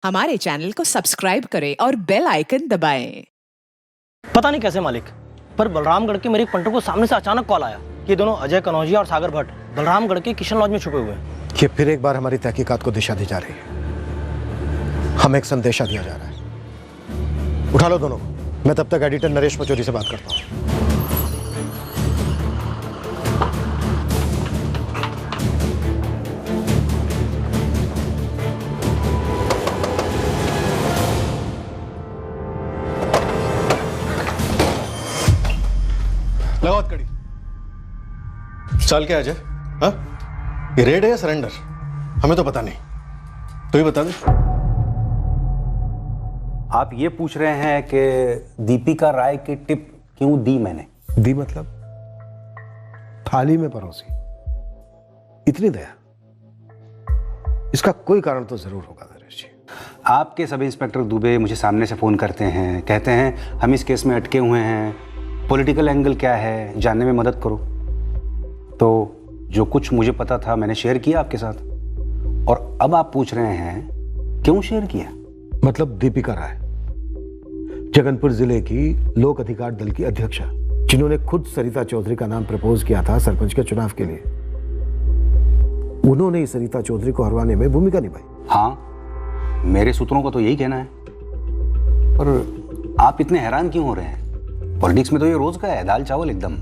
हमारे चैनल को सब्सक्राइब करें और बेल आइकन दबाएं। पता नहीं कैसे मालिक, पर बलरामगढ़ के मेरे एक पंटर को सामने से अचानक कॉल आया कि दोनों अजय कनौजिया और सागर भट्ट बलरामगढ़ के किशन लॉज में छुपे हुए हैं। ये फिर एक बार हमारी तहकीकात को दिशा दी जा रही है। हमें एक संदेशा दिया जा रहा है। उठा लो दोनों को। मैं तब तक एडिटर नरेश पचौरी से बात करता हूँ। लगाओ कड़ी। चाल क्या अजय? हाँ, ये रेड है या सरेंडर? हमें तो पता नहीं, तो ही बता दे। आप ये पूछ रहे हैं कि दीपिका राय की टिप क्यों दी मैंने? दी मतलब थाली में परोसी। इतनी दया, इसका कोई कारण तो जरूर होगा नरेश जी। आपके सब इंस्पेक्टर दुबे मुझे सामने से फोन करते हैं, कहते हैं हम इस केस में अटके हुए हैं, पॉलिटिकल एंगल क्या है जानने में मदद करो। तो जो कुछ मुझे पता था मैंने शेयर किया आपके साथ, और अब आप पूछ रहे हैं क्यों शेयर किया? मतलब दीपिका राय जगनपुर जिले की लोक अधिकार दल की अध्यक्षा, जिन्होंने खुद सरिता चौधरी का नाम प्रपोज किया था सरपंच के चुनाव के लिए, उन्होंने ही सरिता चौधरी को हरवाने में भूमिका निभाई। हाँ, मेरे सूत्रों का तो यही कहना है। पर आप इतने हैरान क्यों हो रहे हैं? पॉलिटिक्स में तो ये रोज का है, दाल चावल एकदम।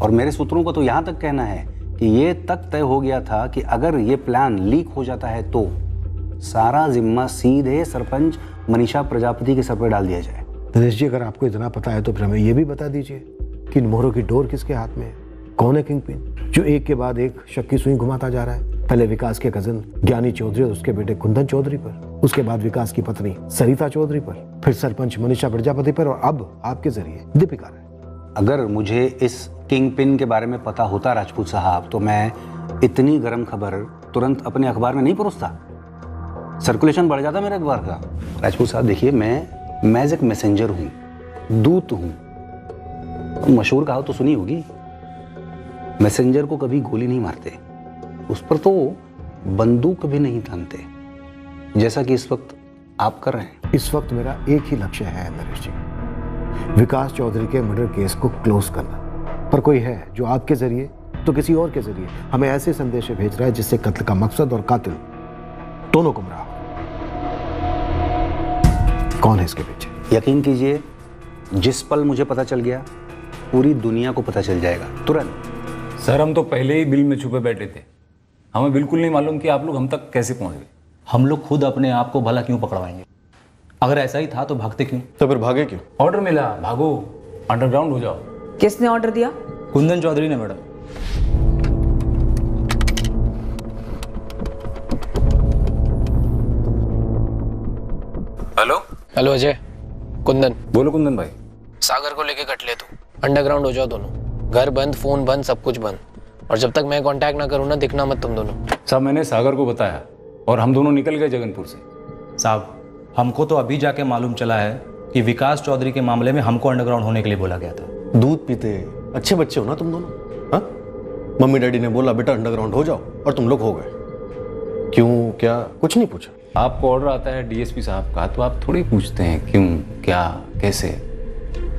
और मेरे सूत्रों को तो यहां तक कहना है कि ये तक तय हो गया था कि अगर ये प्लान लीक हो जाता है तो सारा जिम्मा सीधे सरपंच मनीषा प्रजापति के सर पर डाल दिया जाए। नरेश जी, अगर आपको इतना पता है तो फिर हमें यह भी बता दीजिए कि इन मोहरों की डोर किसके हाथ में है? कौन है किंग पिन जो एक के बाद एक शक की सुई घुमाता जा रहा है? पहले विकास के कजन ज्ञानी चौधरी और उसके बेटे कुंदन चौधरी पर, उसके बाद विकास की पत्नी सरिता चौधरी पर, फिर सरपंच मनीषा प्रजापति पर, और अब आपके जरिए दीपिका राय। अगर मुझे इस किंग पिन के बारे में पता होता राजपूत साहब, तो मैं इतनी गर्म खबर तुरंत अपने अखबार में नहीं परोसता, सर्कुलेशन बढ़ जाता मेरे अखबार का। राजपूत साहब देखिए, मैं एक मैसेंजर हूँ, दूत हूँ। मशहूर कहावत तो सुनी होगी, मैसेंजर को कभी गोली नहीं मारते, उस पर तो बंदूक भी नहीं तानते, जैसा कि इस वक्त आप कर रहे हैं। इस वक्त मेरा एक ही लक्ष्य है नरेश जी, विकास चौधरी के मर्डर केस को क्लोज करना। पर कोई है जो आपके जरिए तो किसी और के जरिए हमें ऐसे संदेश भेज रहा है जिससे कत्ल का मकसद और कातिल दोनों गुमराह हो। कौन है इसके पीछे? यकीन कीजिए, जिस पल मुझे पता चल गया पूरी दुनिया को पता चल जाएगा तुरंत। सर, हम तो पहले ही बिल में छुपे बैठे थे, हमें बिल्कुल नहीं मालूम कि आप लोग हम तक कैसे पहुंच गए। हम लोग खुद अपने आप को भला क्यों पकड़वाएंगे? अगर ऐसा ही था तो भागते क्यों? तो फिर भागे क्यों? ऑर्डर मिला, भागो, अंडरग्राउंड हो जाओ। किसने ऑर्डर दिया? कुंदन चौधरी ने madam. Hello hello Ajay, Kundan. बोलो कुंदन भाई। सागर को लेके कट ले तू, अंडरग्राउंड हो जाओ दोनों, घर बंद, फोन बंद, सब कुछ बंद, और जब तक मैं कांटेक्ट ना करूँ ना, दिखना मत तुम दोनों। साहब, मैंने सागर को बताया और हम दोनों निकल गए जगनपुर से। साहब, हमको तो अभी जाके मालूम चला है कि विकास चौधरी के मामले में हमको अंडरग्राउंड होने के लिए बोला गया था। दूध पीते अच्छे बच्चे हो ना तुम दोनों? हाँ, मम्मी डैडी ने बोला बेटा अंडरग्राउंड हो जाओ, और तुम लोग हो गए। क्यों, क्या? कुछ नहीं पूछा। आपको ऑर्डर आता है डीएसपी साहब का, तो आप थोड़ी पूछते हैं क्यों, क्या, कैसे।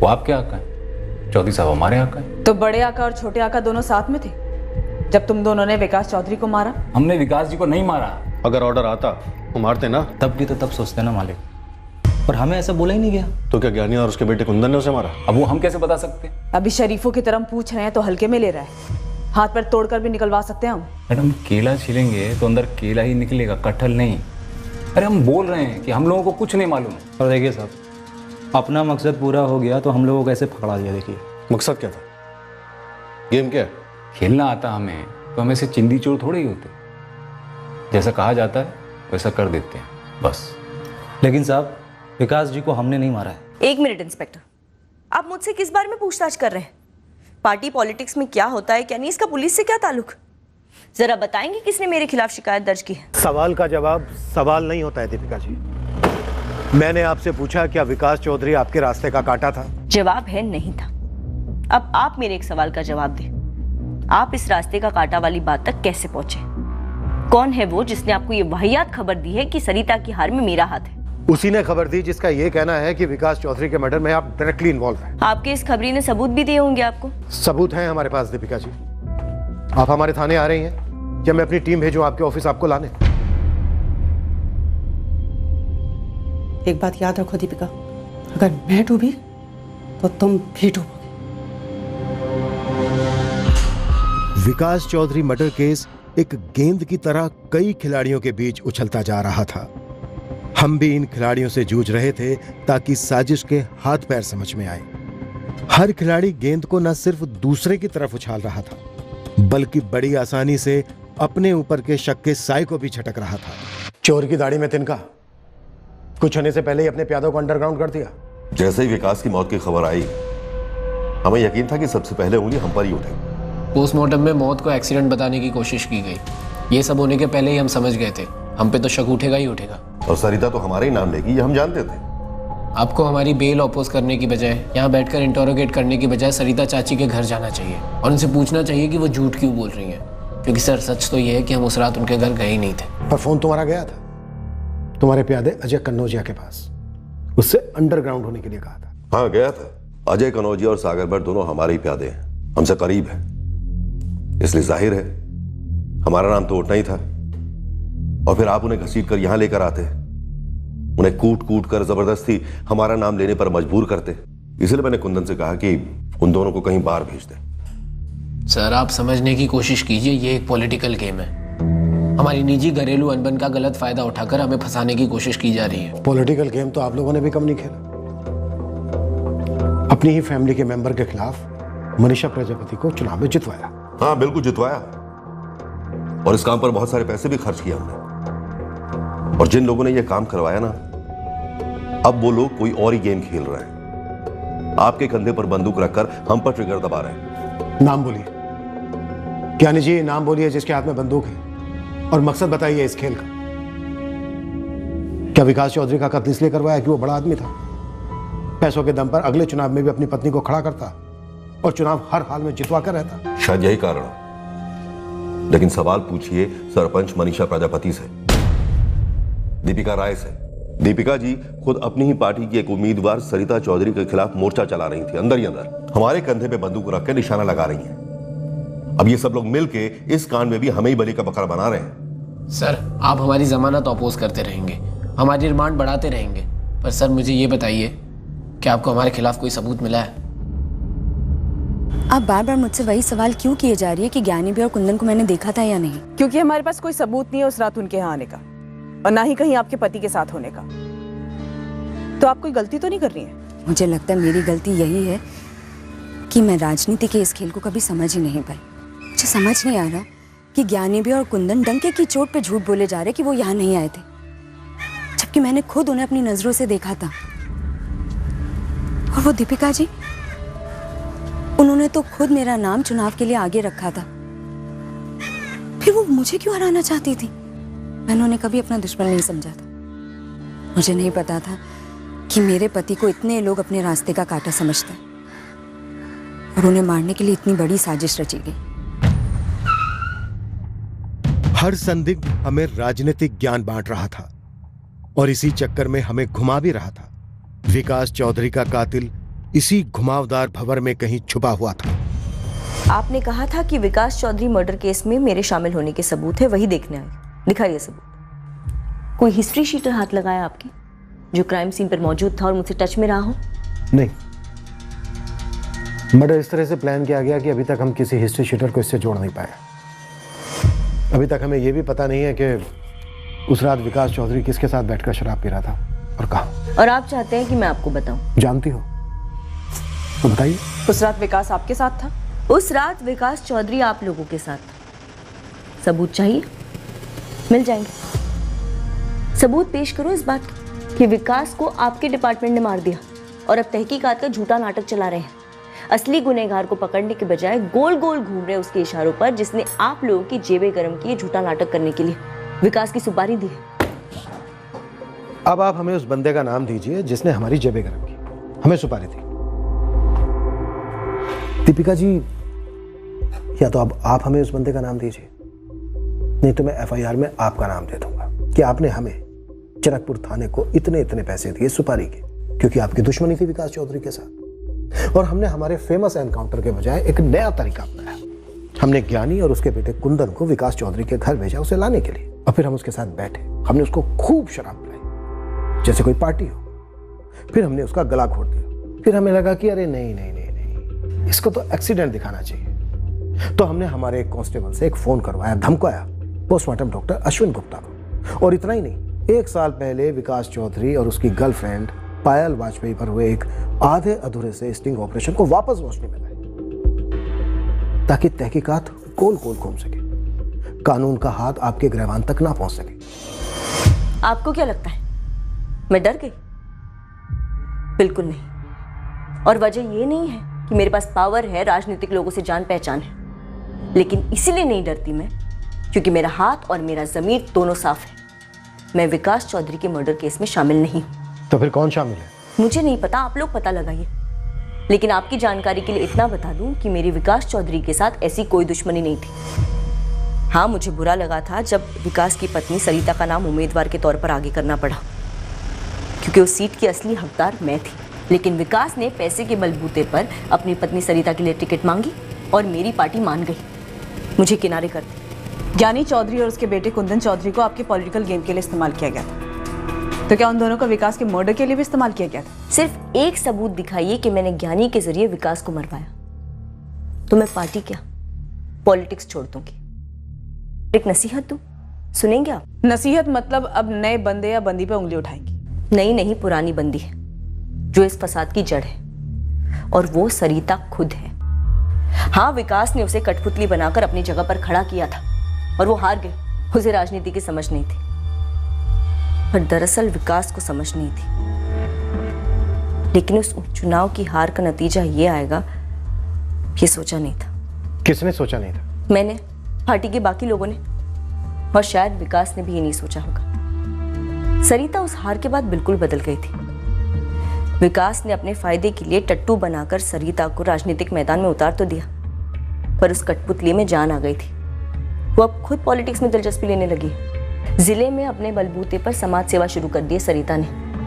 वो आपके आका है, चौधरी साहब हमारे आका है। तो बड़े आका और छोटे आका दोनों साथ में थे जब तुम दोनों ने विकास चौधरी को मारा? हमने विकास जी को नहीं मारा। अगर ऑर्डर आता तो मारते ना। तब भी तो तब सोचते ना मालिक, पर हमें ऐसा बोला ही नहीं गया। तो क्या ज्ञानी और उसके बेटे कुंदन ने उसे मारा? अब वो हम कैसे बता सकते? अभी शरीफों की तरह पूछ रहे हैं तो हल्के में ले रहा है, हाथ पर तोड़कर भी निकलवा सकते हैं हम। मैडम, केला छीलेंगे तो अंदर केला ही निकलेगा, कटहल नहीं। अरे हम बोल रहे हैं कि हम लोगों को कुछ नहीं मालूम। और देखिए साहब, अपना मकसद पूरा हो गया तो हम लोगों को कैसे पकड़ा दिया? देखिए मकसद क्या था? गेम क्या है? खेलना आता हमें तो हमें से चिंदी चोर थोड़े ही होते, जैसा कहा जाता है वैसा कर देते हैं बस। लेकिन साहब, विकास जी को हमने नहीं मारा है। एक मिनट इंस्पेक्टर, आप मुझसे किस बारे में पूछताछ कर रहे हैं? पार्टी पॉलिटिक्स में क्या होता है क्या नहीं, इसका पुलिस से क्या ताल्लुक? जरा बताएंगे किसने मेरे खिलाफ शिकायत दर्ज की है? सवाल का जवाब सवाल नहीं होता है दीपिका जी। मैंने आपसे पूछा क्या विकास चौधरी आपके रास्ते का कांटा था? जवाब है नहीं था। अब आप मेरे एक सवाल का जवाब दें, आप इस रास्ते का कांटा वाली बात तक कैसे पहुंचे? कौन है वो जिसने आपको ये वाहियात खबर दी है कि सरिता की हार में मेरा हाथ है? उसी ने खबर दी जिसका ये कहना है कि विकास चौधरी के मर्डर में आप डायरेक्टली इन्वॉल्व हैं। आपके इस खबरी ने सबूत भी दिए होंगे आपको। सबूत हैं हमारे पास दीपिका जी। आप हमारे थाने आ रही हैं या मैं अपनी टीम भेजूं आपके ऑफिस आपको लाने? एक बात याद रखो दीपिका, अगर मैं डूबी तो तुम भी डूबोगे। विकास चौधरी मर्डर केस एक गेंद की तरह कई खिलाड़ियों के बीच उछलता जा रहा था। हम भी इन खिलाड़ियों से जूझ रहे थे ताकि साजिश के हाथ पैर समझ में आए। हर खिलाड़ी गेंद को न सिर्फ दूसरे की तरफ उछाल रहा था, बल्कि बड़ी आसानी से अपने ऊपर के शक के साए को भी झटक रहा था। चोर की दाढ़ी में तिनका, कुछ होने से पहले ही अपने प्यादों को अंडरग्राउंड कर दिया। जैसे ही विकास की मौत की खबर आई, हमें यकीन था कि सबसे पहले उंगली हम पर ही उठेगी। पोस्टमार्टम में मौत को एक्सीडेंट बताने की कोशिश की गई। ये सब होने के पहले ही हम समझ गए थे, हम पे तो शक उठेगा ही उठेगा। और सरिता तो हमारे ही नाम लेगी, ये हम जानते थे। आपको हमारी बेल अपोज करने की बजाय, यहाँ बैठकर इंटरोगेट करने की बजाय सरिता चाची के घर जाना चाहिए और उनसे पूछना चाहिए कि वो झूठ क्यों बोल रही हैं। क्योंकि सर सच तो ये है कि हम उस रात उनके घर गए ही नहीं थे। पर फोन तुम्हारा गया था तुम्हारे प्यादे अजय कन्नौजिया के पास, उससे अंडरग्राउंड होने के लिए कहा था। हाँ गया था। अजय कन्नौजिया और सागर भट्ट दोनों हमारे ही प्यादे हैं, हमसे करीब है, इसलिए जाहिर है हमारा नाम तो उठना ही था। और फिर आप उन्हें घसीट कर यहां लेकर आते, उन्हें कूट कूट कर जबरदस्ती हमारा नाम लेने पर मजबूर करते। इसलिए मैंने कुंदन से कहा कि उन दोनों को कहीं बाहर भेज दे। सर आप समझने की कोशिश कीजिए, ये एक पॉलिटिकल गेम है। हमारी निजी घरेलू अनबन का गलत फायदा उठाकर हमें फंसाने की कोशिश की जा रही है। पॉलिटिकल गेम तो आप लोगों ने भी कम नहीं खेला। अपनी ही फैमिली के मेंबर के खिलाफ मनीषा प्रजापति को चुनाव में जितवाया। हाँ बिल्कुल जितवाया, और इस काम पर बहुत सारे पैसे भी खर्च किया हमने। और जिन लोगों ने यह काम करवाया ना, अब वो लोग कोई और ही गेम खेल रहे हैं। आपके कंधे पर बंदूक रखकर हम पर ट्रिगर दबा रहे हैं। नाम बोलिए, ज्ञानी जी नाम बोलिए जिसके हाथ में बंदूक है, और मकसद बताइए इस खेल का। क्या विकास चौधरी का कत्ल इसलिए करवाया कि वो बड़ा आदमी था? पैसों के दम पर अगले चुनाव में भी अपनी पत्नी को खड़ा करता और चुनाव हर हाल में जितवा कर रहता। शायद यही कारण। लेकिन सवाल पूछिए सरपंच मनीषा प्रजापति से, दीपिका राय से। दीपिका जी खुद अपनी ही पार्टी की एक उम्मीदवार सरिता चौधरी के खिलाफ मोर्चा चला रही थी, अंदर ही अंदर हमारे कंधे पे बंदूक रख के निशाना लगा रही हैं। अब ये सब लोग मिलके इस कांड में भी हमें ही बलि का बकरा बना रहे हैं। सर आप हमारी जमानत अपोज करते रहेंगे, हमारी रिमांड बढ़ाते रहेंगे, पर सर मुझे ये बताइए कि आपको हमारे खिलाफ कोई सबूत मिला है? आप बार बार मुझसे वही सवाल क्यों किए जा रही है कि ज्ञानी भी और कुंदन को मैंने देखा था या नहीं? क्योंकि हमारे पास कोई सबूत नहीं है उस रात उनके यहाँ आने का, और ना ही कहीं आपके पति के साथ होने का। तो आप कोई गलती तो नहीं कर रही हैं? मुझे लगता है मेरी गलती यही है कि मैं राजनीति के इस खेल को कभी समझ ही नहीं पाई। मुझे समझ नहीं आ रहा कि ज्ञानी भी और कुंदन डंके की चोट पे झूठ बोले जा रहे कि वो यहाँ नहीं आए थे, जबकि मैंने खुद उन्हें अपनी नजरों से देखा था। और वो दीपिका जी, उन्होंने तो खुद मेरा नाम चुनाव के लिए आगे रखा था, फिर वो मुझे क्यों हराना चाहती थी? मैंने उन्हें कभी अपना दुश्मन नहीं समझा था। मुझे नहीं पता था कि मेरे पति को इतने लोग अपने रास्ते का कांटा समझते हैं और उन्हें मारने के लिए इतनी बड़ी साजिश रची गई। हर संदिग्ध हमें राजनीतिक ज्ञान बांट रहा था और इसी चक्कर में हमें घुमा भी रहा था। विकास चौधरी का कातिल इसी घुमावदार भंवर में कहीं छुपा हुआ था। आपने कहा था कि विकास चौधरी मर्डर केस में मेरे शामिल होने के सबूत है, वही देखने आए। दिखाइए सबूत। कोई हिस्ट्री शीटर हाथ लगाया आपकी जो क्राइम सीन पर मौजूद था और मुझसे टच में रहा हो? नहीं, मर्डर इस तरह से प्लान किया गया कि अभी तक हम किसी हिस्ट्री शीटर को इससे जोड़ नहीं पाए। अभी तक हमें यह भी पता नहीं है कि उस रात विकास चौधरी किसके साथ बैठकर शराब पी रहा था और कहाँ। और आप चाहते हैं कि मैं आपको बताऊं? जानती हो तो बताइए। उस रात विकास आपके साथ था? उस रात विकास चौधरी आप लोगों के साथ था। सबूत चाहिए? मिल जाएंगे। सबूत पेश करो इस बात कि विकास को आपके डिपार्टमेंट ने मार दिया और अब तहकीकात का झूठा नाटक चला रहे हैं। असली गुनहगार को पकड़ने के बजाय गोल गोल घूम रहे उसके इशारों पर, जिसने आप लोगों की जेबें गर्म की झूठा नाटक करने के लिए। विकास की सुपारी दी है। अब आप हमें उस बंदे का नाम दीजिए जिसने हमारी जेबें गर्म की, हमें सुपारी दी। दीपिका जी, या तो अब आप हमें उस बंदे का नाम दीजिए, नहीं तो मैं एफआईआर में आपका नाम दे दूंगा कि आपने हमें जनकपुर थाने को इतने इतने पैसे दिए सुपारी के, क्योंकि आपकी दुश्मनी थी विकास चौधरी के साथ। और हमने हमारे फेमस एनकाउंटर के बजाय एक नया तरीका अपनाया। हमने ज्ञानी और उसके बेटे कुंदन को विकास चौधरी के घर भेजा उसे लाने के लिए, और फिर हम उसके साथ बैठे। हमने उसको खूब शराब पिलाई जैसे कोई पार्टी हो। फिर हमने उसका गला घोट दिया। फिर हमें लगा कि अरे नहीं नहीं नहीं नहीं, इसको तो एक्सीडेंट दिखाना चाहिए। तो हमने हमारे एक कांस्टेबल से एक फोन करवाया, धमकाया पोस्टमार्टम डॉक्टर अश्विन गुप्ता को। और इतना ही नहीं, 1 साल पहले विकास चौधरी और उसकी गर्लफ्रेंड पायल वाजपेयी पर हुए एक आधे अधूरे से स्टिंग ऑपरेशन को वापस रोशनी में लाए, ताकि तहकीकात गोल गोल घूम सके, कानून का हाथ आपके गिरबान तक ना पहुंच सके। आपको क्या लगता है मैं डर गई? बिल्कुल नहीं। और वजह यह नहीं है कि मेरे पास पावर है, राजनीतिक लोगों से जान पहचान है, लेकिन इसीलिए नहीं डरती मैं क्योंकि मेरा हाथ और मेरा ज़मीर दोनों साफ है। मैं विकास चौधरी के मर्डर केस में शामिल नहीं हूं। तो फिर कौन शामिल है? मुझे नहीं पता, आप लोग पता लगाइए। लेकिन आपकी जानकारी के लिए इतना बता दूं कि मेरी विकास चौधरी के साथ ऐसी कोई दुश्मनी नहीं थी। हाँ, मुझे बुरा लगा था जब विकास की पत्नी सरिता का नाम उम्मीदवार के तौर पर आगे करना पड़ा, क्योंकि उस सीट की असली हकदार मैं थी। लेकिन विकास ने पैसे के बलबूते पर अपनी पत्नी सरिता के लिए टिकट मांगी और मेरी पार्टी मान गई, मुझे किनारे कर दी। ज्ञानी चौधरी और उसके बेटे कुंदन चौधरी को आपके पॉलिटिकल गेम के लिए इस्तेमाल किया गया था, तो क्या उन दोनों को विकास के मर्डर के लिए भी इस्तेमाल किया गया था? सिर्फ एक सबूत दिखाइए कि मैंने ज्ञानी के जरिए विकास को मरवाया, तो मैं पार्टी क्या पॉलिटिक्स छोड़ दूंगी। एक नसीहत दूं, सुनेंगे आप? नसीहत मतलब अब नए बंदे या बंदी पे उंगली उठाएंगी? नई नहीं, पुरानी बंदी है जो इस फसाद की जड़ है, और वो सरिता खुद है। हाँ, विकास ने उसे कठपुतली बनाकर अपनी जगह पर खड़ा किया था और वो हार गई। उसे राजनीति की समझ नहीं थी, पर दरअसल विकास को समझ नहीं थी। लेकिन उस चुनाव की हार का नतीजा ये आएगा, ये सोचा नहीं था। किसने सोचा नहीं था? मैंने, पार्टी के बाकी लोगों ने, और शायद विकास ने भी ये नहीं सोचा होगा। सरिता उस हार के बाद बिल्कुल बदल गई थी। विकास ने अपने फायदे के लिए टट्टू बनाकर सरिता को राजनीतिक मैदान में उतार तो दिया, पर उस कठपुतली में जान आ गई थी। वो अब खुद पॉलिटिक्स में दिलचस्पी लेने लगी। जिले में अपने बलबूते पर समाज सेवा शुरू कर दी सरिता ने।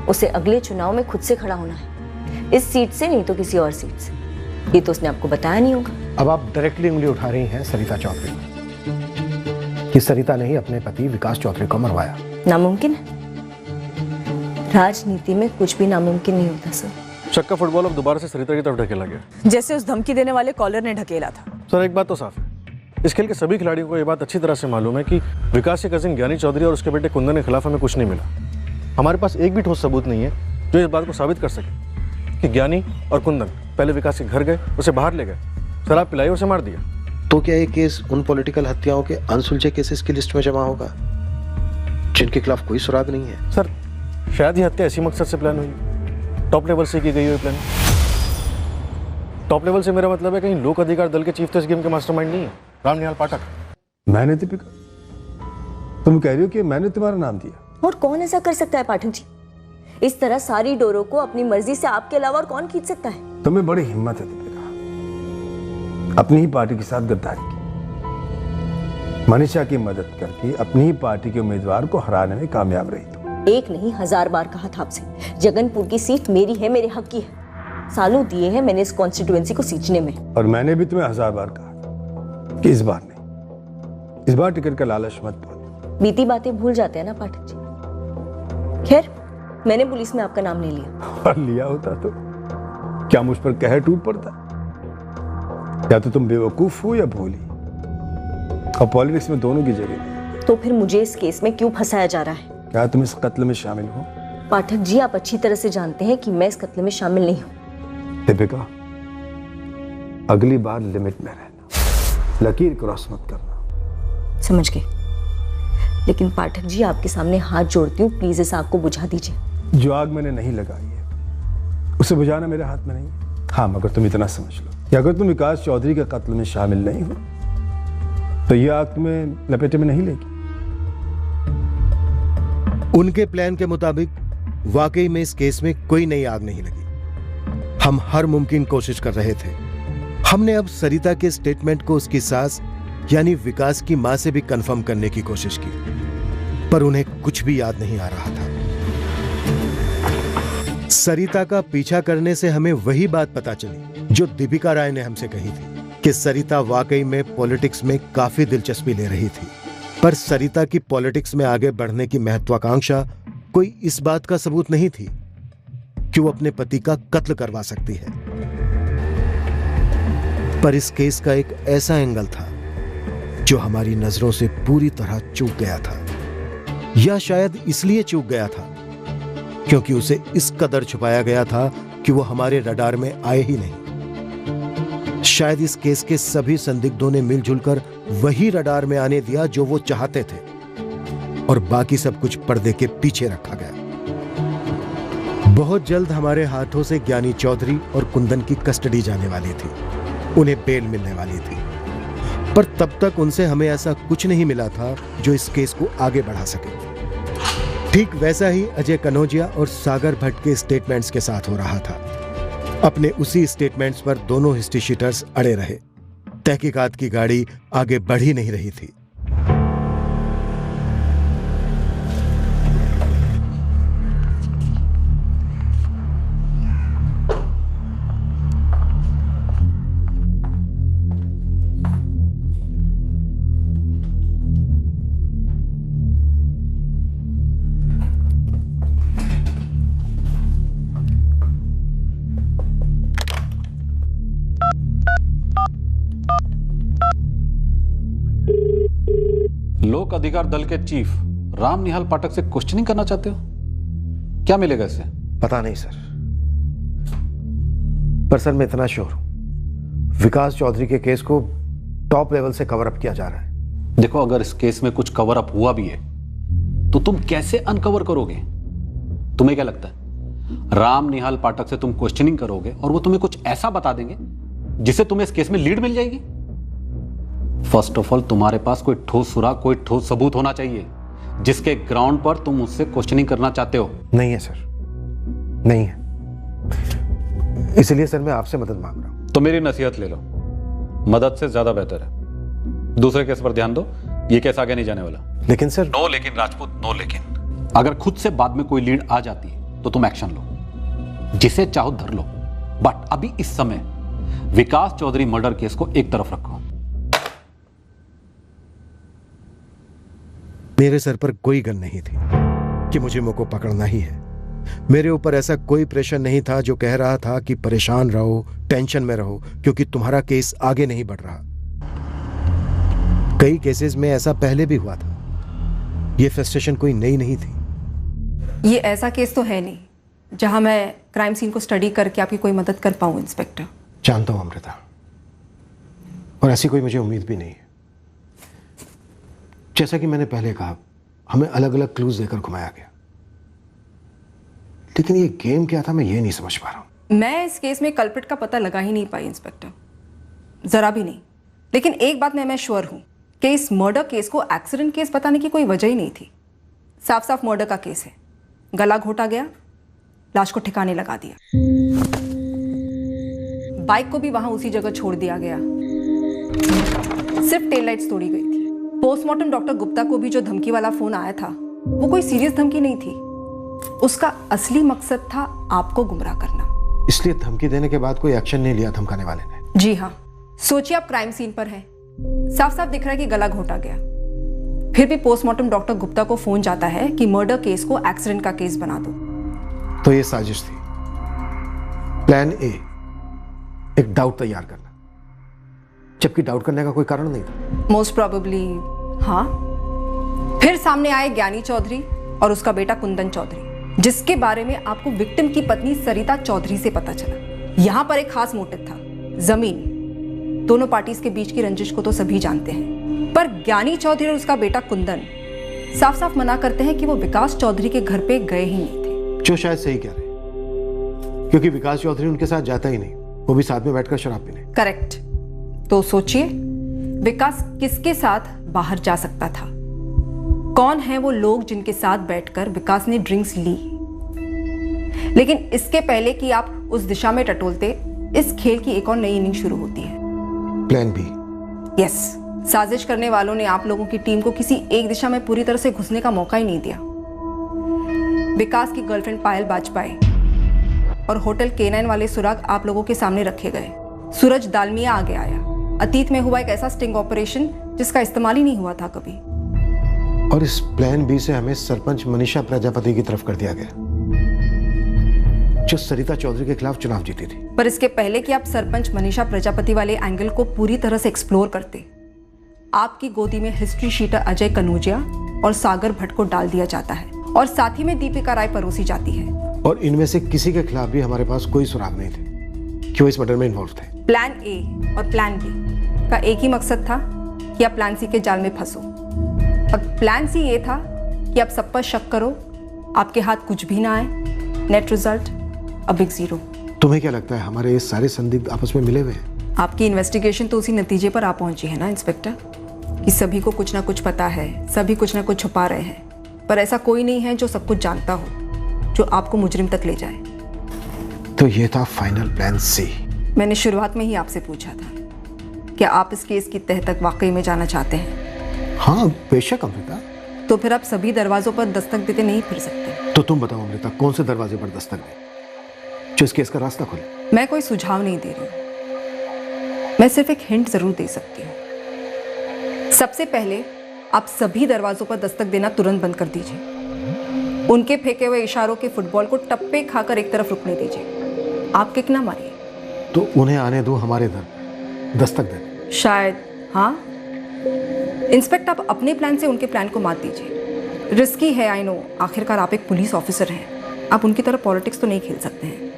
उसे अगले चुनाव में खुद से खड़ा होना है, इस सीट से नहीं तो किसी और सीट से। ये तो उसने आपको बताया नहीं होगा। अब आप डायरेक्टली उंगली उठा रही हैं सरिता चौधरी कि सरिता ने ही अपने पति विकास चौधरी को मरवाया। नामुमकिन है, राजनीति में कुछ भी नामुमकिन नहीं होता सर। चक्का फुटबॉल अब दोबारा से सरिता की तरफ ढकेला गया, जैसे उस धमकी देने वाले कॉलर ने ढकेला था। सर एक बात तो साफ है, इस खेल के सभी खिलाड़ियों को ये बात अच्छी तरह से मालूम है कि विकास के कजिन ज्ञानी चौधरी और उसके बेटे कुंदन के खिलाफ हमें कुछ नहीं मिला। हमारे पास एक भी ठोस सबूत नहीं है जो इस बात को साबित कर सके कि ज्ञानी और कुंदन पहले विकास के घर गए, उसे बाहर ले गए, शराब पिलाई और उसे मार दिया। तो क्या ये केस उन पॉलिटिकल हत्याओं के अनसुलझे केसेस की लिस्ट में जमा होगा जिनके खिलाफ कोई सुराग नहीं है? सर शायद ये हत्या इसी मकसद से प्लान हुई, टॉप लेवल से की गई हुई प्लान। टॉप लेवल से मेरा मतलब है कहीं लोक अधिकार दल के चीफ तो इस गेम के मास्टरमाइंड नहीं है राम निहाल पाठक। मैंने? दीपिका, तुम कह रही हो कि मैंने तुम्हारा नाम दिया? और कौन ऐसा कर सकता है पाठक जी? इस तरह सारी डोरों को अपनी मर्जी से आपके अलावा और कौन खींच सकता है? तुम्हें बड़ी हिम्मत है दीपिका, अपनी ही पार्टी के साथ गद्दारी की, मनीषा की मदद करके अपनी ही पार्टी के उम्मीदवार को हराने में कामयाब रही। तो एक नहीं 1000 बार कहा था आपसे, जगनपुर की सीट मेरी है, मेरे हक की है। सालों दिए हैं मैंने इस कॉन्स्टिट्यूएंसी को सींचने में। और मैंने भी तुम्हें 1000 बार कहा कि इस बार नहीं, इस बार टिकट का लालच मत पाओ। बीती बातें भूल जाते हैं ना पाठक जी। खैर, मैंने पुलिस में आपका नाम नहीं लिया। और लिया होता तो क्या मुझ पर कहर टूट पड़ता? या तो तुम बेवकूफ हो या भोली, और पॉलिटिक्स में दोनों की जगह नहीं। तो फिर मुझे इस केस में क्यों फंसाया जा रहा है? क्या तुम इस कत्ल में शामिल हो? पाठक जी, आप अच्छी तरह से जानते हैं कि मैं इस कत्ल में शामिल नहीं हूं। दीपिका, अगली बार लिमिट में रहना, लकीर क्रॉस मत करना। समझ गए, लेकिन पाठक जी आपके सामने हाथ जोड़ती हूँ, प्लीज इस आग को बुझा दीजिए। जो आग मैंने नहीं लगाई है उसे बुझाना मेरे हाथ में नहीं। हाँ, मगर तुम इतना समझ लो कि अगर तुम विकास चौधरी के कत्ल में शामिल नहीं हो तो यह आग तुम्हें लपेटे में नहीं लेगी। उनके प्लान के मुताबिक वाकई में इस केस में कोई नई आग नहीं लगी। हम हर मुमकिन कोशिश कर रहे थे। हमने अब सरिता के स्टेटमेंट को उसकी सास यानी विकास की मां से भी कंफर्म करने की कोशिश की, पर उन्हें कुछ भी याद नहीं आ रहा था। सरिता का पीछा करने से हमें वही बात पता चली जो दीपिका राय ने हमसे कही थी कि सरिता वाकई में पॉलिटिक्स में काफी दिलचस्पी ले रही थी। पर सरिता की पॉलिटिक्स में आगे बढ़ने की महत्वाकांक्षा कोई इस बात का सबूत नहीं थी कि वो अपने पति का कत्ल करवा सकती है। पर इस केस का एक ऐसा एंगल था जो हमारी नजरों से पूरी तरह चूक गया था, या शायद इसलिए चूक गया था क्योंकि उसे इस कदर छुपाया गया था कि वो हमारे रडार में आए ही नहीं। शायद इस केस के सभी संदिग्धों ने मिलजुल कर वही रडार में आने दिया जो वो चाहते थे, और बाकी सब कुछ पर्दे के पीछे रखा गया। बहुत जल्द हमारे हाथों से ज्ञानी चौधरी और कुंदन की कस्टडी जाने वाली थी, उन्हें बेल मिलने वाली थी। पर तब तक उनसे हमें ऐसा कुछ नहीं मिला था जो इस केस को आगे बढ़ा सके। ठीक वैसा ही अजय कनौजिया और सागर भट्ट के स्टेटमेंट्स के साथ हो रहा था। अपने उसी स्टेटमेंट्स पर दोनों हिस्ट्री शीटर्स अड़े रहे। तहकीकात की गाड़ी आगे बढ़ ही नहीं रही थी। लोक अधिकार दल के चीफ राम निहाल पाठक से क्वेश्चनिंग करना चाहते हो? क्या मिलेगा इससे? पता नहीं सर, पर सर मैं इतना श्योर हूं विकास चौधरी के केस को टॉप लेवल से कवर अप किया जा रहा है। देखो, अगर इस केस में कुछ कवर अप हुआ भी है तो तुम कैसे अनकवर करोगे? तुम्हें क्या लगता है राम निहाल पाठक से तुम क्वेश्चनिंग करोगे और वो तुम्हें कुछ ऐसा बता देंगे जिससे तुम्हें इस केस में लीड मिल जाएगी? फर्स्ट ऑफ ऑल तुम्हारे पास कोई ठोस सुराग, कोई ठोस सबूत होना चाहिए जिसके ग्राउंड पर तुम उससे क्वेश्चनिंग करना चाहते हो। नहीं है सर, नहीं है। इसलिए सर मैं आपसे मदद मांग रहा हूं। तो मेरी नसीहत ले लो, मदद से ज्यादा बेहतर है दूसरे केस पर ध्यान दो, ये केस आगे नहीं जाने वाला। लेकिन सर नो लेकिन राजपूत, नो लेकिन। अगर खुद से बाद में कोई लीड आ जाती है तो तुम एक्शन लो, जिसे चाहो धर लो, बट अभी इस समय विकास चौधरी मर्डर केस को एक तरफ रखो। मेरे सर पर कोई गन नहीं थी कि मुझे मुझको पकड़ना ही है। मेरे ऊपर ऐसा कोई प्रेशर नहीं था जो कह रहा था कि परेशान रहो, टेंशन में रहो क्योंकि तुम्हारा केस आगे नहीं बढ़ रहा। कई केसेस में ऐसा पहले भी हुआ था। यह फ्रस्ट्रेशन कोई नई नहीं थी। ये ऐसा केस तो है नहीं जहां मैं क्राइम सीन को स्टडी करके आपकी कोई मदद कर पाऊं इंस्पेक्टर। जानता हूं अमृता, और ऐसी कोई मुझे उम्मीद भी नहीं है। जैसा कि मैंने पहले कहा, हमें अलग अलग क्लूज देकर घुमाया गया, लेकिन ये गेम क्या था मैं ये नहीं समझ पा रहा हूं। मैं इस केस में कल्प्रिट का पता लगा ही नहीं पाई इंस्पेक्टर, जरा भी नहीं। लेकिन एक बात मैं श्योर हूं कि इस मर्डर केस को एक्सीडेंट केस बताने की कोई वजह ही नहीं थी। साफ साफ मर्डर का केस है। गला घोटा गया, लाश को ठिकाने लगा दिया, बाइक को भी वहां उसी जगह छोड़ दिया गया, सिर्फ टेल लाइट्स तोड़ी गई थी। पोस्टमार्टम डॉक्टर गुप्ता को भी जो धमकी वाला फोन आया था वो कोई सीरियस धमकी नहीं थी, उसका असली मकसद था आपको गुमराह करना। इसलिए धमकी देने के बाद कोई एक्शन नहीं लिया धमकाने वाले ने? जी हाँ, सोचिए आप क्राइम सीन पर हैं, साफ साफ दिख रहा है कि गला घोटा गया, फिर भी पोस्टमार्टम डॉक्टर गुप्ता को फोन जाता है कि मर्डर केस को एक्सीडेंट का केस बना दो। तो ये साजिश थी। प्लान ए, एक डाउट तैयार करना, जबकि डाउट करने का कोई कारण नहीं था। मोस्ट प्रोबेबली हाँ। फिर सामने आए ज्ञानी चौधरी और उसका बेटा कुंदन चौधरी, जिसके बारे में आपको विक्टिम की पत्नी सरिता चौधरी से पता चला। यहां पर एक खास मोटिव था, जमीन। दोनों पार्टीज के बीच की रंजिश को तो सभी जानते हैं, पर ज्ञानी चौधरी और उसका बेटा कुंदन साफ साफ मना करते हैं कि वो विकास चौधरी के घर पे गए ही नहीं थे। जो शायद सही कह रहे, क्योंकि विकास चौधरी उनके साथ जाता ही नहीं, वो भी साथ में बैठकर शराब पीने। करेक्ट। तो सोचिए विकास किसके साथ बाहर जा सकता था? कौन है वो लोग जिनके साथ बैठकर विकास ने ड्रिंक्स ली? लेकिन इसके पहले कि आप उस दिशा में टटोलते, इस खेल की एक और नई इनिंग शुरू होती है। Plan B. यस, साजिश करने वालों ने आप लोगों की टीम को किसी एक दिशा में पूरी तरह से घुसने का मौका ही नहीं दिया। विकास की गर्लफ्रेंड पायल बाजपेयी और होटल K9 वाले सुराग आप लोगों के सामने रखे गए। सूरज दालमिया आगे आया। अतीत में हुआ एक ऐसा स्टिंग ऑपरेशन जिसका इस्तेमाल ही नहीं हुआ था कभी। और इस प्लान बी से हमें सरपंच मनीषा प्रजापति की तरफ कर दिया गया, जो सरिता चौधरी के खिलाफ चुनाव जीती थी। पर इसके पहले कि आप सरपंच मनीषा प्रजापति वाले एंगल को पूरी तरह से एक्सप्लोर करते, आपकी गोदी में हिस्ट्री शीटर अजय कनौजिया और सागर भट्ट को डाल दिया जाता है और साथ ही में दीपिका राय परोसी जाती है। और इनमें से किसी के खिलाफ भी हमारे पास कोई सुराग नहीं थे कि वो इस मर्डर में इन्वॉल्व थे। प्लान ए और प्लान बी का एक ही मकसद था कि आप प्लान सी के जाल में फंसो। और प्लान सी ये था कि आप सब पर शक करो, आपके हाथ कुछ भी ना आए, net result a big zero. तुम्हें क्या लगता है हमारे ये सारे संदिग्ध आपस में मिले हुए हैं? आपकी इन्वेस्टिगेशन तो उसी नतीजे पर आ पहुंची है ना इंस्पेक्टर, कि सभी को कुछ ना कुछ पता है, सभी कुछ ना कुछ छुपा रहे हैं, पर ऐसा कोई नहीं है जो सब कुछ जानता हो, जो आपको मुजरिम तक ले जाए। तो ये था फाइनल प्लान सी। मैंने शुरुआत में ही आपसे पूछा था, क्या आप इस केस की तह तक वाकई में जाना चाहते हैं? हाँ बेशक अमृता। तो फिर आप सभी दरवाजों पर दस्तक देते नहीं फिर सकते। तो तुम बताओ अमृता, कौन से दरवाजे पर दस्तक दे जो इस केस का रास्ता खोले? मैं कोई सुझाव नहीं दे रही हूँ, मैं सिर्फ एक हिंट जरूर दे सकती हूँ। सबसे पहले आप सभी दरवाजों पर दस्तक देना तुरंत बंद कर दीजिए। उनके फेंके हुए इशारों के फुटबॉल को टप्पे खाकर एक तरफ रुकने दीजिए। आप किक ना मारिए। तो उन्हें आने दो हमारे दर, दस्तक दे। शायद हाँ। इंस्पेक्टर आप अपने प्लान से उनके प्लान को मात दीजिए। रिस्की है आई नो, आखिरकार आप एक पुलिस ऑफिसर हैं, आप उनकी तरह पॉलिटिक्स तो नहीं खेल सकते हैं।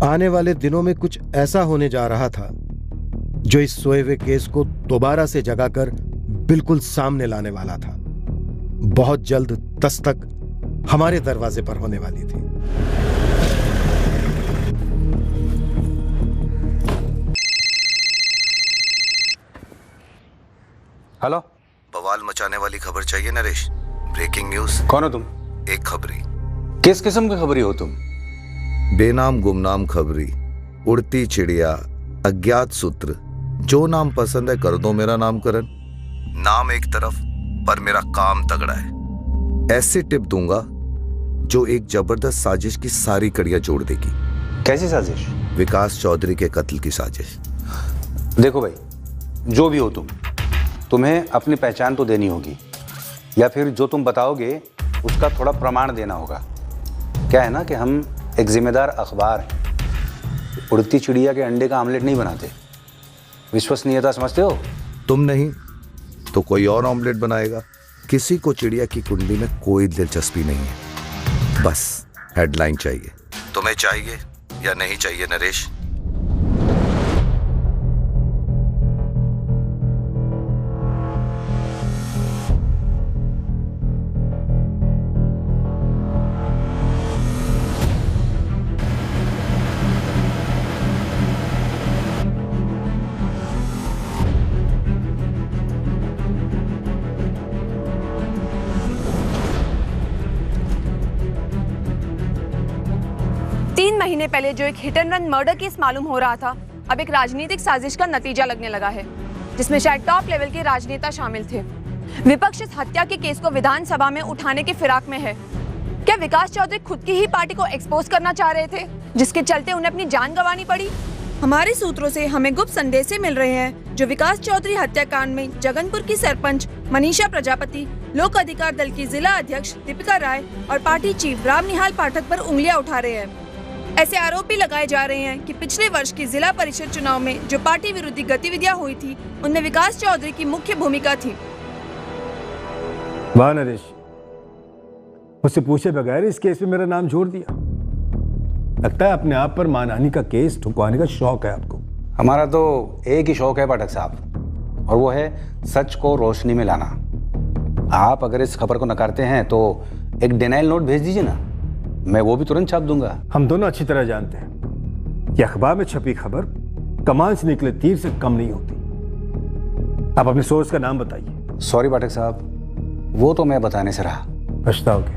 आने वाले दिनों में कुछ ऐसा होने जा रहा था जो इस सोए हुए केस को दोबारा से जगाकर बिल्कुल सामने लाने वाला था। बहुत जल्द दस्तक हमारे दरवाजे पर होने वाली थी। हेलो, बवाल मचाने वाली खबर चाहिए नरेश? Breaking news. कौन हो तुम? एक खबरी। किस किस्म की खबरी हो तुम? बेनाम गुमनाम खबरी, उड़ती चिड़िया, अज्ञात सूत्र, जो नाम पसंद है कर दो मेरा नामकरण। नाम एक तरफ पर मेरा काम तगड़ा है। ऐसी टिप दूंगा जो एक जबरदस्त साजिश की सारी कड़ियां जोड़ देगी। कैसी साजिश? विकास चौधरी के कत्ल की साजिश। देखो भाई, जो भी हो तुम्हें अपनी पहचान तो देनी होगी, या फिर जो तुम बताओगे उसका थोड़ा प्रमाण देना होगा। क्या है ना कि हम एक जिम्मेदार अखबार है, उड़ती चिड़िया के अंडे का आमलेट नहीं बनाते। विश्वसनीयता समझते हो? तुम नहीं तो कोई और ऑमलेट बनाएगा। किसी को चिड़िया की कुंडली में कोई दिलचस्पी नहीं है, बस हेडलाइन चाहिए। तुम्हें चाहिए या नहीं चाहिए नरेश? महीने पहले जो एक hit and run murder case मालूम हो रहा था, अब एक राजनीतिक साजिश का नतीजा लगने लगा है, जिसमें शायद टॉप लेवल के राजनेता शामिल थे। विपक्ष इस हत्या के केस को विधानसभा में उठाने के फिराक में है। क्या विकास चौधरी खुद की ही पार्टी को एक्सपोज करना चाह रहे थे, जिसके चलते उन्हें अपनी जान गंवानी पड़ी? हमारे सूत्रों से हमें गुप्त संदेश मिल रहे हैं जो विकास चौधरी हत्याकांड में जगनपुर की सरपंच मनीषा प्रजापति, लोक अधिकार दल की जिला अध्यक्ष दीपिका राय और पार्टी चीफ राम निहाल पाठक पर उंगलियां उठा रहे हैं। ऐसे आरोप भी लगाए जा रहे हैं कि पिछले वर्ष की जिला परिषद चुनाव में जो पार्टी विरोधी गतिविधियां हुई थी, उनमें विकास चौधरी की मुख्य भूमिका थी। वाह नरेश, मुझसे पूछे बगैर इस केस में मेरा नाम जोड़ दिया। लगता है अपने आप पर मानहानि का केस ठुकवाने का शौक है आपको। हमारा तो एक ही शौक है पाठक साहब, और वो है सच को रोशनी में लाना। आप अगर इस खबर को नकारते हैं तो एक डिनाइल नोट भेज दीजिए ना, मैं वो भी तुरंत छाप दूंगा। हम दोनों अच्छी तरह जानते हैं कि अखबार में छपी खबर कमान से निकले तीर से कम नहीं होती। आप अपने सोर्स का नाम बताइए। सॉरी पाठक साहब, वो तो मैं बताने से रहा। पछताओगे,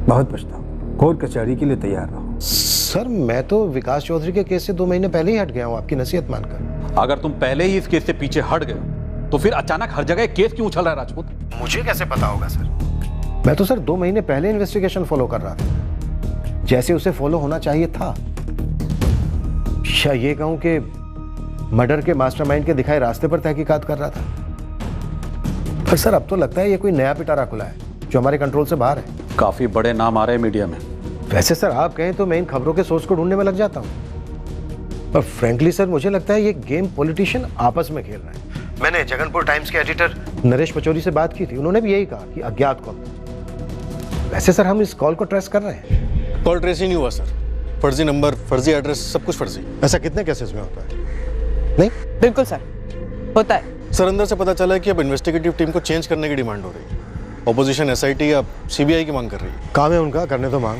बहुत पछताओगे। कोर्ट कचहरी के लिए तैयार रहो। सर मैं तो विकास चौधरी के केस से 2 महीने पहले ही हट गया हूँ आपकी नसीहत मानकर। अगर तुम पहले ही इस केस से पीछे हट गए तो फिर अचानक हर जगह केस क्यों उछल रहा है राजपूत? मुझे कैसे पता होगा सर? मैं तो सर 2 महीने पहले इन्वेस्टिगेशन फॉलो कर रहा था, जैसे उसे फॉलो होना चाहिए था। या ये कहूं कि मर्डर के मास्टरमाइंड के दिखाए रास्ते पर तहकीकात कर रहा था। पर सर अब तो लगता है ये कोई नया पिटारा खुला है जो हमारे कंट्रोल से बाहर है। काफी बड़े नाम आ रहे हैं मीडिया में। वैसे सर आप कहें तो मैं इन खबरों के सोर्स को ढूंढने में लग जाता हूं, पर फ्रैंकली सर मुझे लगता है ये गेम पॉलिटिशियन आपस में खेल रहे हैं। मैंने जगनपुर टाइम्स के एडिटर नरेश पचौरी से बात की थी, उन्होंने भी यही कहा कि अज्ञात कॉल। वैसे सर हम इस कॉल को ट्रेस कर रहे हैं। कॉल ट्रेस ही नहीं हुआ सर, फर्जी नंबर, फर्जी एड्रेस, सब कुछ फर्जी। ऐसा कितने केसेस में होता है? नहीं बिल्कुल सर, होता है सर। अंदर से पता चला है कि अब इन्वेस्टिगेटिव टीम को चेंज करने की डिमांड हो रही है। ऑपोजिशन एसआईटी या सीबीआई की मांग कर रही है। काम है उनका, करने तो मांग,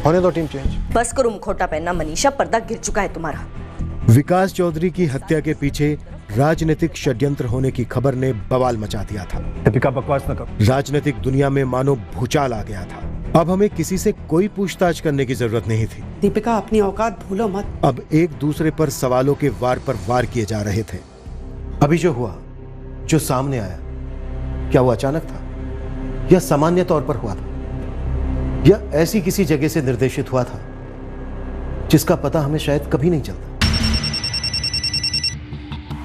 होने दो टीम चेंज। बस करो मुखौटा पहनना मनीषा, पर्दा गिर चुका है तुम्हारा। विकास चौधरी की हत्या के पीछे राजनीतिक षड्यंत्र होने की खबर ने बवाल मचा दिया था। दीपिका बकवास न करो। राजनीतिक दुनिया में मानो भूचाल आ गया था। अब हमें किसी से कोई पूछताछ करने की जरूरत नहीं थी। दीपिका अपनी औकात भूलो मत। अब एक दूसरे पर सवालों के वार पर वार किए जा रहे थे। अभी जो हुआ, जो सामने आया, क्या वो अचानक था या सामान्य तौर पर हुआ था, या ऐसी किसी जगह से निर्देशित हुआ था जिसका पता हमें शायद कभी नहीं चलता।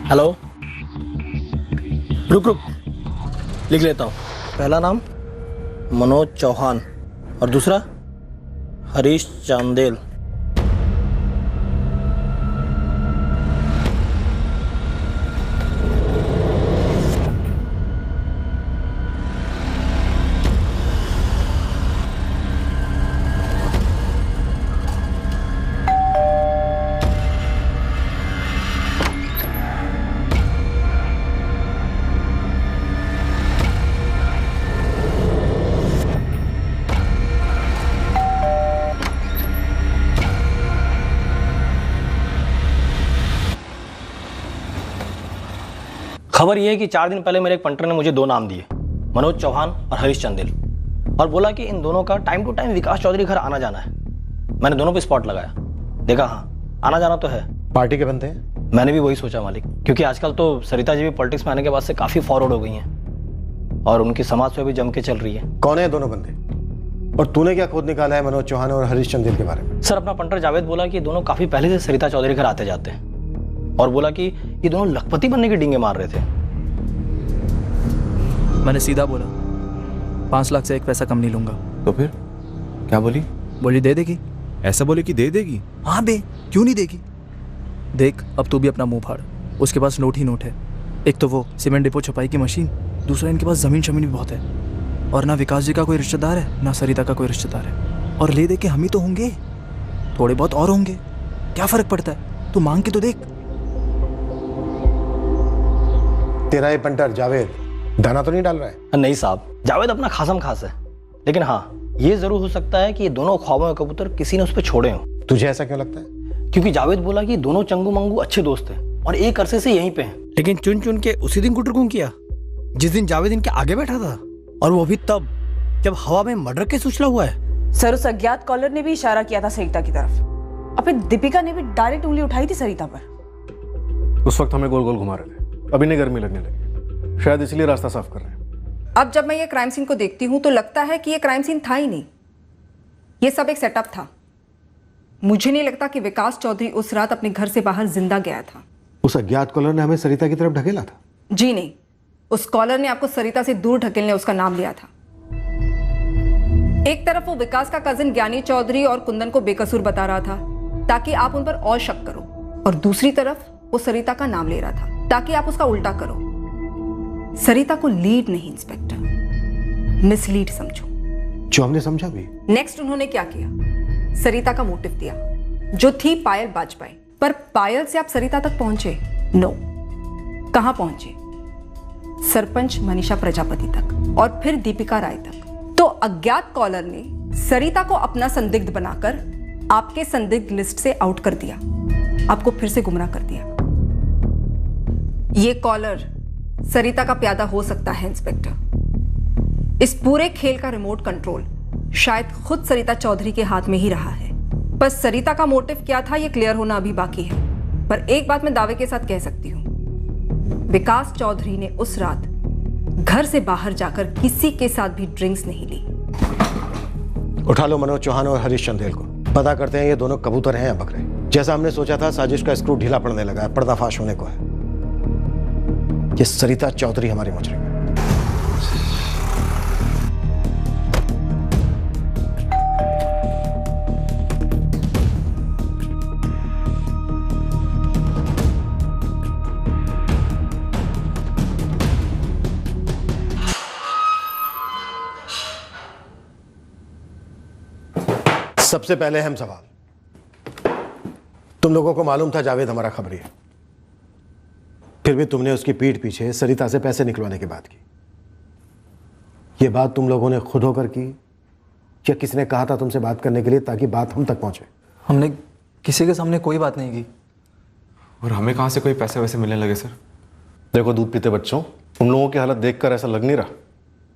हेलो, रुक रुक लिख लेता हूँ। पहला नाम मनोज चौहान और दूसरा हरीश चांदेल। खबर यह है कि 4 दिन पहले मेरे एक पंटर ने मुझे 2 नाम दिए, मनोज चौहान और हरीश चंदेल, और बोला कि इन दोनों का टाइम टू टाइम विकास चौधरी घर आना जाना है। मैंने दोनों पे स्पॉट लगाया, देखा हाँ आना जाना तो है। पार्टी के बनते हैं? मैंने भी वही सोचा मालिक, क्योंकि आजकल तो सरिता जी भी पॉलिटिक्स में आने के बाद से काफी फॉरवर्ड हो गई हैं और उनकी समाज पे भी जम के चल रही है। कौन है दोनों बंदे, और तूने क्या खोद निकाला है मनोज चौहान और हरीश चंदेल के बारे में? सर अपना पंटर जावेद बोला कि दोनों काफी पहले से सरिता चौधरी घर आते जाते हैं, और बोला कि ये दोनों लखपति बनने के डींगे मार रहे थे। मैंने सीधा बोला 5 लाख से एक पैसा कम नहीं लूंगा। तो फिर क्या बोली? बोली दे देगी। ऐसा बोले कि दे देगी? हाँ बे, क्यों नहीं देगी। देख अब तू भी अपना मुंह फाड़, उसके पास नोट ही नोट है। एक तो वो सीमेंट डिपो छपाई की मशीन, दूसरा इनके पास जमीन शमीन भी बहुत है, और ना विकास जी का कोई रिश्तेदार है ना सरिता का कोई रिश्तेदार है, और ले दे के हम ही तो होंगे, थोड़े बहुत और होंगे, क्या फर्क पड़ता है, तू मांग के तो देख। तेरा ये पंटर जावेद दाना तो नहीं डाल रहा है? नहीं साहब, जावेद अपना खासम खास है, लेकिन हाँ ये जरूर हो सकता है कि ये दोनों ख्वाबों के कबूतर किसी ने उस पर छोड़े हों। तुझे ऐसा क्यों लगता है? क्योंकि जावेद बोला कि दोनों चंगू मंगू अच्छे दोस्त हैं और एक अरसे से यहीं पे हैं। लेकिन चुन चुन के उसी दिन कुटरकुं किया जिस दिन जावेद इनके आगे बैठा था, और वो भी तब जब हवा में मर्डर केस उछला हुआ है। सर उस अज्ञात कॉलर ने भी इशारा किया था सरिता की तरफ, और फिर दीपिका ने भी डायरेक्ट उंगली उठाई थी सरिता पर। उस वक्त हमें गोल गोल घुमा रहे थे, अभी नहीं गर्मी लगने लगी, शायद इसलिए रास्ता साफ कर रहे हैं। अब जब मैं ये क्राइम सीन को देखती हूं तो लगता है कि ये क्राइम सीन था ही नहीं, ये सब एक सेटअप था। मुझे नहीं लगता कि विकास चौधरी उस रात अपने घर से बाहर जिंदा गया था। उस अज्ञात कॉलर ने हमें सरिता की तरफ ढकेला था? जी नहीं, उस कॉलर ने आपको सरिता से दूर ढकेलने उसका नाम लिया था। एक तरफ वो विकास का कजिन ज्ञानी चौधरी और कुंदन को बेकसूर बता रहा था ताकि आप उन पर और शक करो, और दूसरी तरफ वो सरिता का नाम ले रहा था ताकि आप उसका उल्टा करो। सरिता को लीड नहीं इंस्पेक्टर, मिसलीड समझो, जो हमने समझा भी। नेक्स्ट उन्होंने क्या किया, सरिता का मोटिव दिया जो थी पायल बाजपाई, पर पायल से आप सरिता तक पहुंचे? नो। कहां पहुंचे? सरपंच मनीषा प्रजापति तक, और फिर दीपिका राय तक। तो अज्ञात कॉलर ने सरिता को अपना संदिग्ध बनाकर आपके संदिग्ध लिस्ट से आउट कर दिया, आपको फिर से गुमराह कर दिया। ये कॉलर सरिता का प्यादा हो सकता है इंस्पेक्टर। इस पूरे खेल का रिमोट कंट्रोल शायद खुद सरिता चौधरी के हाथ में ही रहा है। पर सरिता का मोटिव क्या था ये क्लियर होना अभी बाकी है। पर एक बात मैं दावे के साथ कह सकती हूं, विकास चौधरी ने उस रात घर से बाहर जाकर किसी के साथ भी ड्रिंक्स नहीं ली। उठा लो मनोज चौहान और हरीश चंदेल को, पता करते हैं ये दोनों कबूतर हैं या बकरे। जैसा हमने सोचा था, साजिश का स्क्रू ढीला पड़ने लगा है, पर्दाफाश होने को है। ये सरिता चौधरी हमारी मुजरिम है। सबसे पहले अहम सवाल, तुम लोगों को मालूम था जावेद हमारा खबरी है, फिर भी तुमने उसकी पीठ पीछे सरिता से पैसे निकलवाने की बात की। यह बात तुम लोगों ने खुद होकर की या किसने कहा था तुमसे बात करने के लिए ताकि बात हम तक पहुंचे? हमने किसी के सामने कोई बात नहीं की। और हमें कहाँ से कोई पैसे वैसे मिलने लगे सर? देखो दूध पीते बच्चों, तुम लोगों की हालत देखकर ऐसा लग नहीं रहा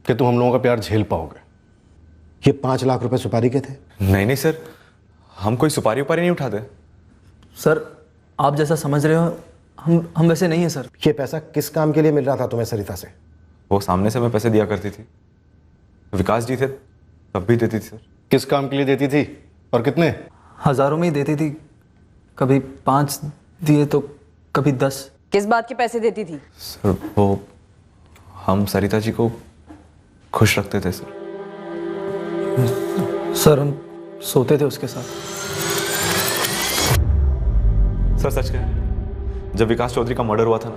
कि तुम हम लोगों का प्यार झेल पाओगे। ये 5 लाख रुपए सुपारी के थे? नहीं नहीं सर, हम कोई सुपारी उपारी नहीं उठाते सर। आप जैसा समझ रहे हो हम वैसे नहीं है सर। ये पैसा किस काम के लिए मिल रहा था तुम्हें सरिता से? वो सामने से हमें पैसे दिया करती थी, विकास जी थे तब भी देती थी सर। किस काम के लिए देती थी और कितने? हजारों में ही देती थी, कभी 5 दिए तो कभी 10। किस बात के पैसे देती थी? सर वो हम सरिता जी को खुश रखते थे सर। सर हम सोते थे उसके साथ। सर सच कहें, जब विकास चौधरी का मर्डर हुआ था ना,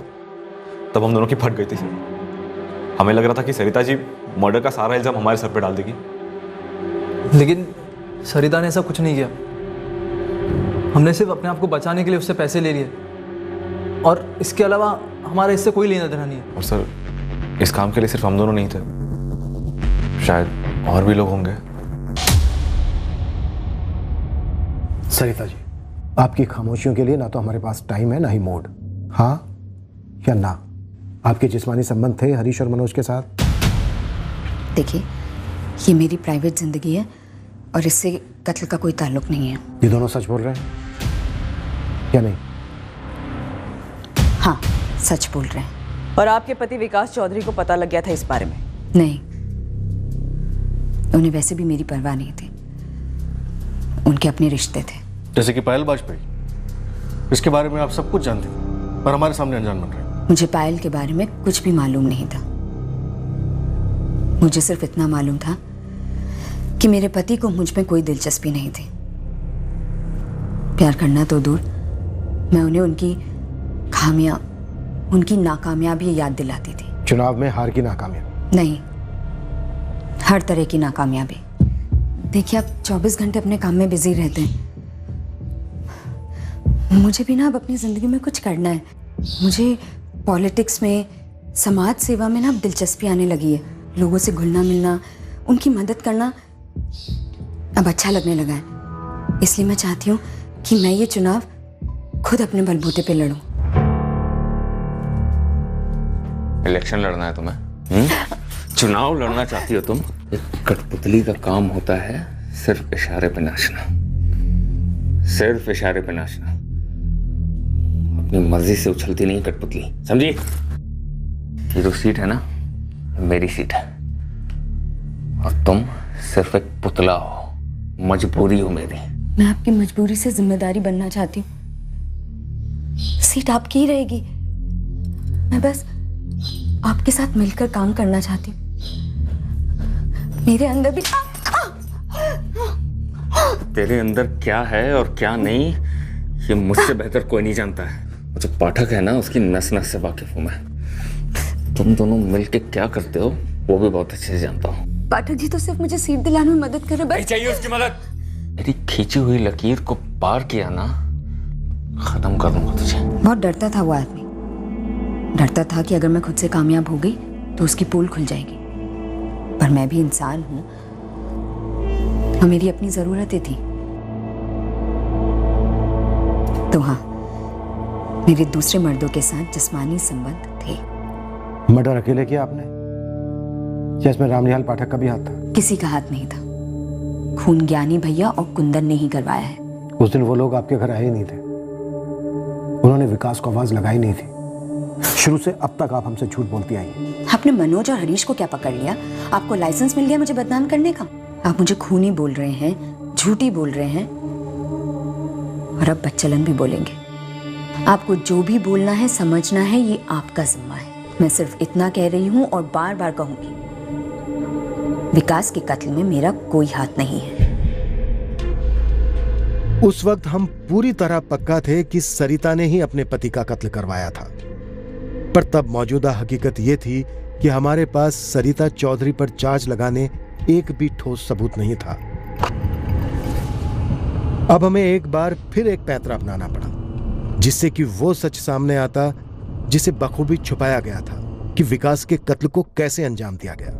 तब हम दोनों की फट गई थी सर। हमें लग रहा था कि सरिता जी मर्डर का सारा इल्जाम हमारे सर पे डाल देगी, लेकिन सरिता ने ऐसा कुछ नहीं किया। हमने सिर्फ अपने आप को बचाने के लिए उससे पैसे ले लिए, और इसके अलावा हमारा इससे कोई लेना देना नहीं है। और सर इस काम के लिए सिर्फ हम दोनों नहीं थे, शायद और भी लोग होंगे। सरिता जी, आपकी खामोशियों के लिए ना तो हमारे पास टाइम है ना ही मूड। हाँ या ना? आपके जिस्मानी संबंध थे हरीश और मनोज के साथ? देखिए, ये मेरी प्राइवेट जिंदगी है और इससे कत्ल का कोई ताल्लुक नहीं है। ये दोनों सच बोल रहे हैं या नहीं? हाँ, सच बोल रहे हैं। और आपके पति विकास चौधरी को पता लग गया था इस बारे में? नहीं, उन्हें वैसे भी मेरी परवाह नहीं थी, उनके अपने रिश्ते थे। जैसे कि पायल वाजपेयी, इसके बारे में आप सब कुछ जानते थे पर हमारे सामने अनजान बन रहे हैं। मुझे पायल के बारे में कुछ भी मालूम नहीं था। मुझे सिर्फ इतना मालूम था कि मेरे पति को मुझ में कोई दिलचस्पी नहीं थी। प्यार करना तो दूर, मैं उन्हें उनकी खामियां, उनकी नाकामयाबी याद दिलाती थी। चुनाव में हार की नाकामयाबी? नहीं, हर तरह की नाकामयाबी। देखिए, आप 24 घंटे अपने काम में बिजी रहते हैं। मुझे भी ना अब अपनी जिंदगी में कुछ करना है। मुझे पॉलिटिक्स में, समाज सेवा में ना अब दिलचस्पी आने लगी है। लोगों से घुलना मिलना, उनकी मदद करना अब अच्छा लगने लगा है। इसलिए मैं चाहती हूँ कि मैं ये चुनाव खुद अपने बलबूते पे लड़ूं। इलेक्शन लड़ना है तुम्हें? चुनाव लड़ना चाहती हो तुम? एक कठपुतली का काम होता है सिर्फ इशारे पे नाचना, सिर्फ इशारे पे नाचना। अपनी मर्जी से उछलती नहीं कठपुतली, समझी? ये जो सीट है ना, मेरी सीट है, और तुम सिर्फ एक पुतला हो, मजबूरी हो मेरी। मैं आपकी मजबूरी से जिम्मेदारी बनना चाहती हूँ। सीट आपकी ही रहेगी। मैं बस आपके साथ मिलकर काम करना चाहती हूँ। मेरे अंदर भी तेरे अंदर क्या है और क्या नहीं, ये मुझसे बेहतर कोई नहीं जानता है। जो पाठक है ना, उसकी नस नस से वाकिफ हूं मैं। तुम दोनों मिलके क्या करते हो वो भी बहुत अच्छे से जानता हूँ। पाठक जी तो सिर्फ मुझे सीट दिलाने में मदद करे, बस। चाहिए उसकी मदद। मेरी खींची हुई लकीर को पार किया ना, खत्म कर दूंगा तुझे। बहुत डरता था वो आदमी, डरता था कि अगर मैं खुद से कामयाब हो गई तो उसकी पोल खुल जाएगी। पर मैं भी इंसान हूं और मेरी अपनी जरूरतें थी। तो हाँ, मेरे दूसरे मर्दों के साथ जिस्मानी संबंध थे। मर्डर अकेले किया आपने या इसमें रामनिहाल पाठक का भी हाथ था? किसी का हाथ नहीं था। खून ज्ञानी भैया और कुंदन ने ही करवाया है। उस दिन वो लोग आपके घर आए ही नहीं थे। उन्होंने विकास को आवाज लगाई नहीं थी। शुरू से अब तक आप हमसे झूठ बोलती आई हैं। आपने मनोज और हरीश को क्या पकड़ लिया? आपको लाइसेंस मिल गया मुझे बदनाम करने का? आप मुझे खूनी बोल रहे हैं, झूठी बोल रहे हैं और अब बच्चलन भी बोलेंगे। आपको जो भी बोलना है, समझना है, ये आपका जिम्मा है। मैं सिर्फ इतना कह रही हूं और बार बार कहूंगी, विकास के कत्ल में मेरा कोई हाथ नहीं है। उस वक्त हम पूरी तरह पक्का थे कि सरिता ने ही अपने पति का कत्ल करवाया था, पर तब मौजूदा हकीकत यह थी कि हमारे पास सरिता चौधरी पर चार्ज लगाने एक भी ठोस सबूत नहीं था। अब हमें एक बार फिर एक पैंतरा अपनाना पड़ा, जिससे कि वो सच सामने आता जिसे बखूबी छुपाया गया था कि विकास के कत्ल को कैसे अंजाम दिया गया।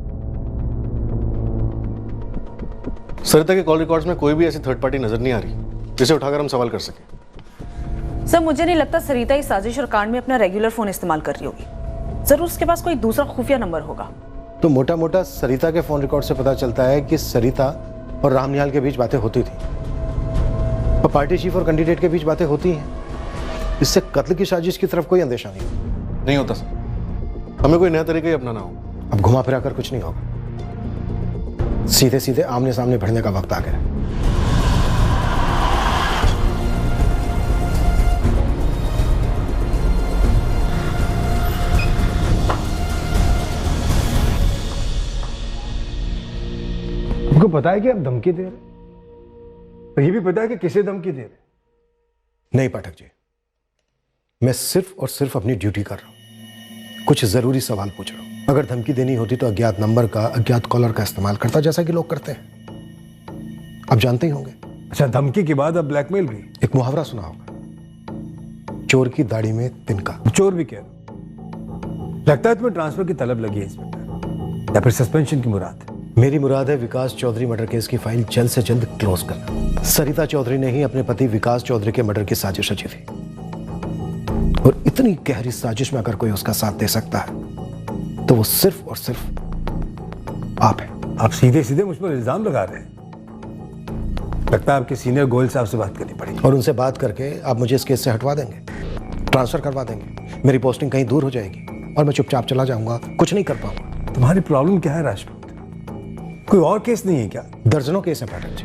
सरिता के कॉल रिकॉर्ड्स में कोई भी ऐसी थर्ड पार्टी नजर नहीं आ रही जिसे उठाकर हम सवाल कर सके। सर, मुझे नहीं लगता सरिता इस साजिश और कांड में अपना रेगुलर फोन इस्तेमाल कर रही होगी। जरूर उसके पास कोई दूसरा खुफिया नंबर होगा। तो मोटा मोटा सरिता के फोन रिकॉर्ड से पता चलता है कि सरिता और रामनिहाल के बीच बातें होती थी और पार्टी चीफ और कैंडिडेट के बीच बातें होती हैं। इससे कत्ल की साजिश की तरफ कोई अंदेशा नहीं होता सर। हमें कोई नया तरीका ही अपनाना होगा। अब घुमा फिरा कर कुछ नहीं होगा, सीधे सीधे आमने सामने बढ़ने का वक्त आ गया। आपको पता है कि आप धमकी दे रहे, और ये भी पता है कि किसे धमकी दे रहे? नहीं पाठक जी, मैं सिर्फ और सिर्फ अपनी ड्यूटी कर रहा हूं, कुछ जरूरी सवाल पूछ रहा हूं। अगर धमकी देनी होती तो अज्ञात नंबर का, अज्ञात कॉलर का इस्तेमाल करता, जैसा कि लोग करते हैं। आप जानते ही होंगे। अच्छा, धमकी के बाद अब ब्लैकमेल भी? एक मुहावरा सुना होगा, चोर की दाढ़ी में तिनका। चोर भी कह रहे? लगता है तुम्हें ट्रांसफर की तलब लगी है इंस्पेक्टर, या फिर सस्पेंशन की मुराद है? मेरी मुराद है विकास चौधरी मर्डर केस की फाइल जल्द से जल्द क्लोज करना। सरिता चौधरी ने ही अपने पति विकास चौधरी के मर्डर की साजिश रची थी, और इतनी गहरी साजिश में अगर कोई उसका साथ दे सकता है तो वो सिर्फ और सिर्फ आप हैं। आप सीधे सीधे मुझ पर इल्जाम लगा रहे हैं। लगता है आपके सीनियर गोयल साहब से बात करनी पड़ेगी। और उनसे बात करके आप मुझे इस केस से हटवा देंगे, ट्रांसफर करवा देंगे, मेरी पोस्टिंग कहीं दूर हो जाएगी और मैं चुपचाप चला जाऊंगा, कुछ नहीं कर पाऊंगा। तुम्हारी प्रॉब्लम क्या है राजपूत? कोई और केस नहीं है क्या? दर्जनों केस है पाठक जी,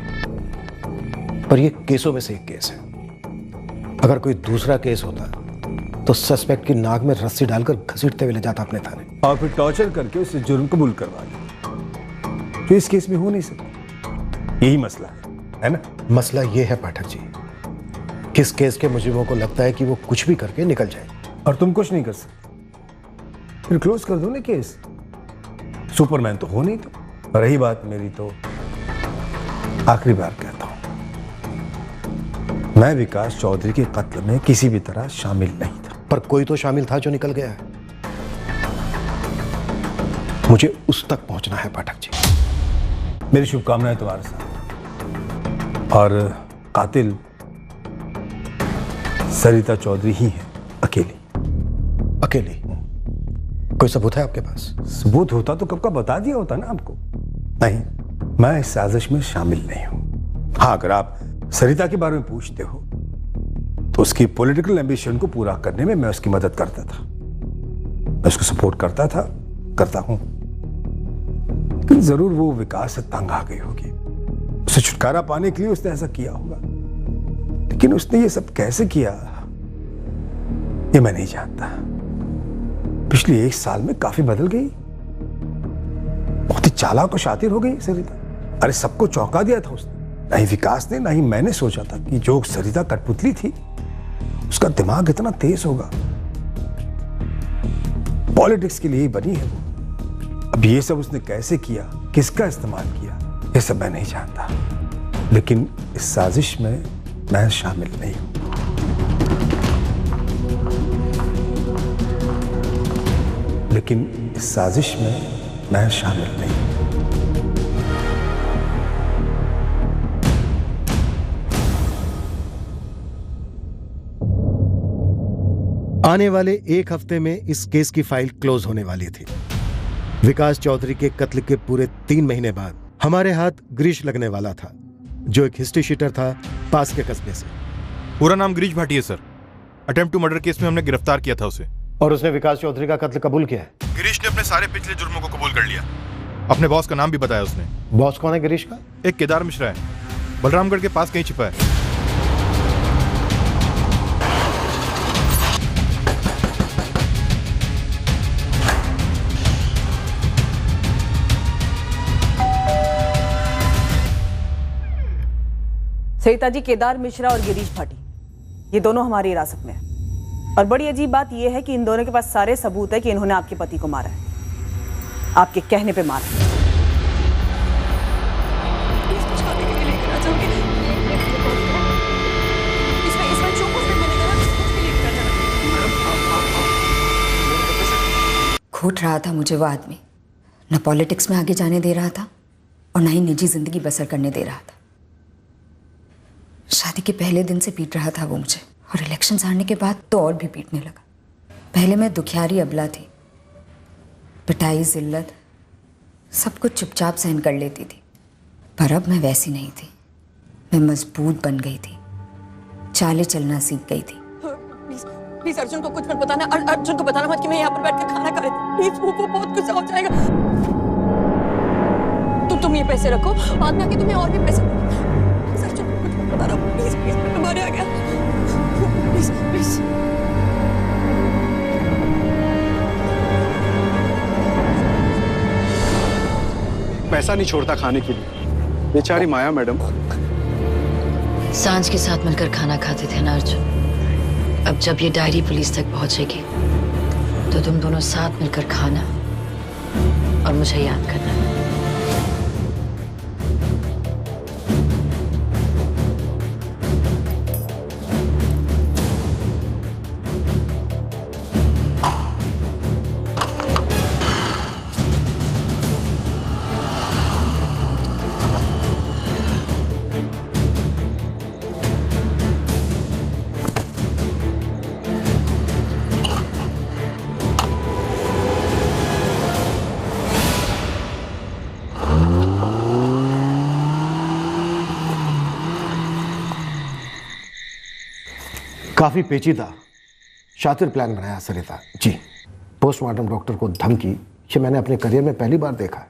पर ये केसों में से एक केस है। अगर कोई दूसरा केस होता तो सस्पेक्ट की नाक में रस्सी डालकर घसीटते हुए ले जाता अपने थाने, और फिर टॉर्चर करके उसे जुर्म कबूल करवा लिया। तो इस केस में हो नहीं सकता। यही मसला है ना? मसला ये है पाठक जी, किस केस के मुजरिमों को लगता है कि वो कुछ भी करके निकल जाए, और तुम कुछ नहीं कर सकते। फिर क्लोज कर दो ना केस। सुपरमैन तो हो नहीं तुम। रही बात मेरी, तो आखिरी बार कहता हूं, मैं विकास चौधरी के कत्ल में किसी भी तरह शामिल नहीं था। पर कोई तो शामिल था जो निकल गया है। मुझे उस तक पहुंचना है पाठक जी। मेरी शुभकामनाएं तुम्हारे साथ। और कातिल सरिता चौधरी ही है, अकेली। अकेली? कोई सबूत है आपके पास? सबूत होता तो कब का बता दिया होता ना आपको। नहीं, मैं इस साजिश में शामिल नहीं हूं। हाँ, अगर आप सरिता के बारे में पूछते हो तो उसकी पॉलिटिकल एम्बिशन को पूरा करने में मैं उसकी मदद करता था, मैं उसको सपोर्ट करता था, करता हूं। लेकिन जरूर वो विकास से तंग आ गई होगी, उसे छुटकारा पाने के लिए उसने ऐसा किया होगा। लेकिन उसने ये सब कैसे किया ये मैं नहीं जानता। पिछले 1 साल में काफी बदल गई, बहुत ही चालाक और शातिर हो गई सरिता। अरे सबको चौंका दिया था उसने। ना ही विकास ने, ना ही मैंने सोचा था कि जो सरिता कठपुतली थी उसका दिमाग इतना तेज होगा। पॉलिटिक्स के लिए ही बनी है वो। अब ये सब उसने कैसे किया, किसका इस्तेमाल किया, ये सब मैं नहीं जानता। लेकिन इस साजिश में मैं शामिल नहीं हूं। लेकिन इस साजिश में मैं शामिल नहीं। आने वाले 1 हफ्ते में इस केस की फाइल क्लोज होने वाली थी। विकास चौधरी के कत्ल के पूरे 3 महीने बाद हमारे हाथ ग्रीश लगने वाला था, जो एक हिस्ट्री शीटर था पास के कस्बे से। पूरा नाम ग्रीश भाटी है sir. Attempt to murder case में हमने गिरफ्तार किया था उसे। और उसने विकास चौधरी का कत्ल कबूल किया है। गिरीश ने अपने सारे पिछले जुर्मों को कबूल कर लिया। अपने बॉस का नाम भी बताया उसने। बॉस कौन है गिरीश का? एक केदार मिश्रा है, बलरामगढ़ के पास कहीं छिपा है। सरिता जी, केदार मिश्रा और गिरीश भाटी ये दोनों हमारी हिरासत में है। और बड़ी अजीब बात यह है कि इन दोनों के पास सारे सबूत है कि इन्होंने आपके पति को मारा है, आपके कहने पे मारा है। घूट रहा था मुझे वो आदमी, न पॉलिटिक्स में आगे जाने दे रहा था और न ही निजी जिंदगी बसर करने दे रहा था। शादी के पहले दिन से पीट रहा था वो मुझे, और इलेक्शन हारने के बाद तो और भी पीटने लगा। पहले मैं दुखियारी अबला थी, पिटाई जिल्लत सब कुछ चुपचाप सहन कर लेती थी, पर अब मैं वैसी नहीं थी। मैं मजबूत बन गई थी, चाले चलना सीख गई थी। प्लीज अर्जुन को कुछ मत बताना, अर्जुन को बताना मत कि मैं यहाँ पर बैठ कर खाना खा रही थी। प्लीज, वो बहुत गुस्सा हो जाएगा। तुम ये पैसे रखो, बाद में आके तुम्हें और भी पैसे। अर्जुन को कुछ मत बताना, प्लीज प्लीज, मैं तुम्हारे आ गया, प्लीज प्लीज। पैसा नहीं छोड़ता खाने के लिए, बेचारी माया मैडम। सांझ के साथ मिलकर खाना खाते थे ना अर्जुन। अब जब ये डायरी पुलिस तक पहुंचेगी तो तुम दोनों साथ मिलकर खाना और मुझे याद करना। काफी पेचीदा शातिर प्लान बनाया सरिता जी। पोस्टमार्टम डॉक्टर को धमकी, ये मैंने अपने करियर में पहली बार देखा है।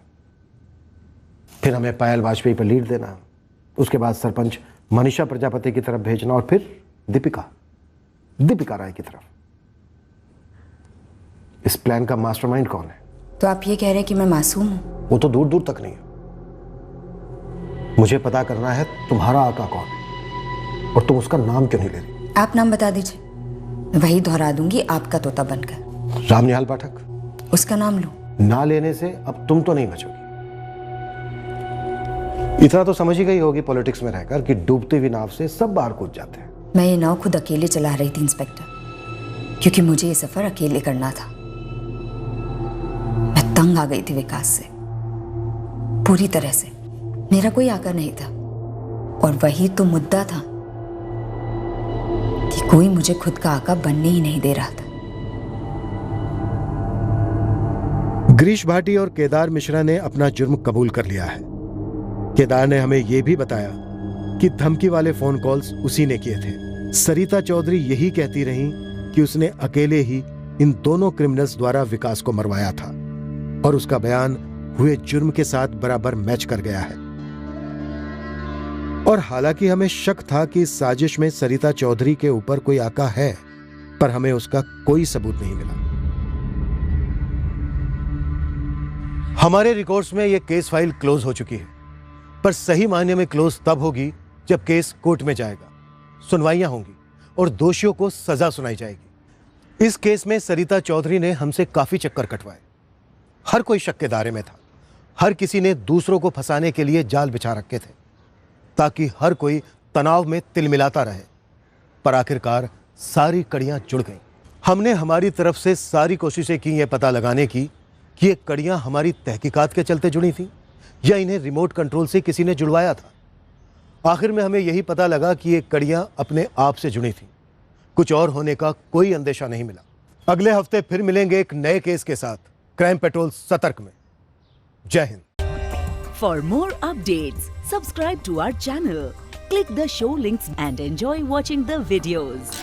फिर हमें पायल वाजपेयी पर लीड देना, उसके बाद सरपंच मनीषा प्रजापति की तरफ भेजना, और फिर दीपिका राय की तरफ। इस प्लान का मास्टरमाइंड कौन है? तो आप ये कह रहे हैं कि मैं मासूम हूं? वो तो दूर दूर तक नहीं है। मुझे पता करना है तुम्हारा आका कौन है, और तुम उसका नाम क्यों नहीं ले रही? आप नाम बता दीजिए, मैं वही दोहरा दूंगी आपका तोता बनकर। रामनिहाल पाठक। उसका नाम लो। ना लेने से अब तुम तो नहीं बचोगी। इतना तो समझ ही गई होगी पॉलिटिक्स में रहकर कि डूबती हुई नाव से सब बाहर कूद जाते हैं। मैं ये नाव खुद अकेले चला रही थी इंस्पेक्टर, क्योंकि मुझे ये सफर अकेले करना था। मैं तंग आ गई थी विकास से पूरी तरह से। मेरा कोई आका नहीं था, और वही तो मुद्दा था कि कोई मुझे खुद का आका बनने ही नहीं दे रहा था। गिरीश भाटी और केदार मिश्रा ने अपना जुर्म कबूल कर लिया है। केदार ने हमें यह भी बताया कि धमकी वाले फोन कॉल्स उसी ने किए थे। सरिता चौधरी यही कहती रही कि उसने अकेले ही इन दोनों क्रिमिनल्स द्वारा विकास को मरवाया था, और उसका बयान हुए जुर्म के साथ बराबर मैच कर गया है। और हालांकि हमें शक था कि इस साजिश में सरिता चौधरी के ऊपर कोई आका है, पर हमें उसका कोई सबूत नहीं मिला। हमारे रिकॉर्ड्स में यह केस फाइल क्लोज हो चुकी है, पर सही मायने में क्लोज तब होगी जब केस कोर्ट में जाएगा, सुनवाइयां होंगी और दोषियों को सजा सुनाई जाएगी। इस केस में सरिता चौधरी ने हमसे काफी चक्कर कटवाए। हर कोई शक के दायरे में था। हर किसी ने दूसरों को फंसाने के लिए जाल बिछा रखे थे, ताकि हर कोई तनाव में तिलमिलाता रहे। पर आखिरकार सारी कड़ियां जुड़ गईं। हमने हमारी तरफ से सारी कोशिशें की यह पता लगाने की कि ये कड़ियां हमारी तहकीकात के चलते जुड़ी थी या इन्हें रिमोट कंट्रोल से किसी ने जुड़वाया था। आखिर में हमें यही पता लगा कि ये कड़ियां अपने आप से जुड़ी थी। कुछ और होने का कोई अंदेशा नहीं मिला। अगले हफ्ते फिर मिलेंगे एक नए केस के साथ क्राइम पेट्रोल सतर्क में। जय Hind. For more updates, subscribe to our channel, click the show links and enjoy watching the videos.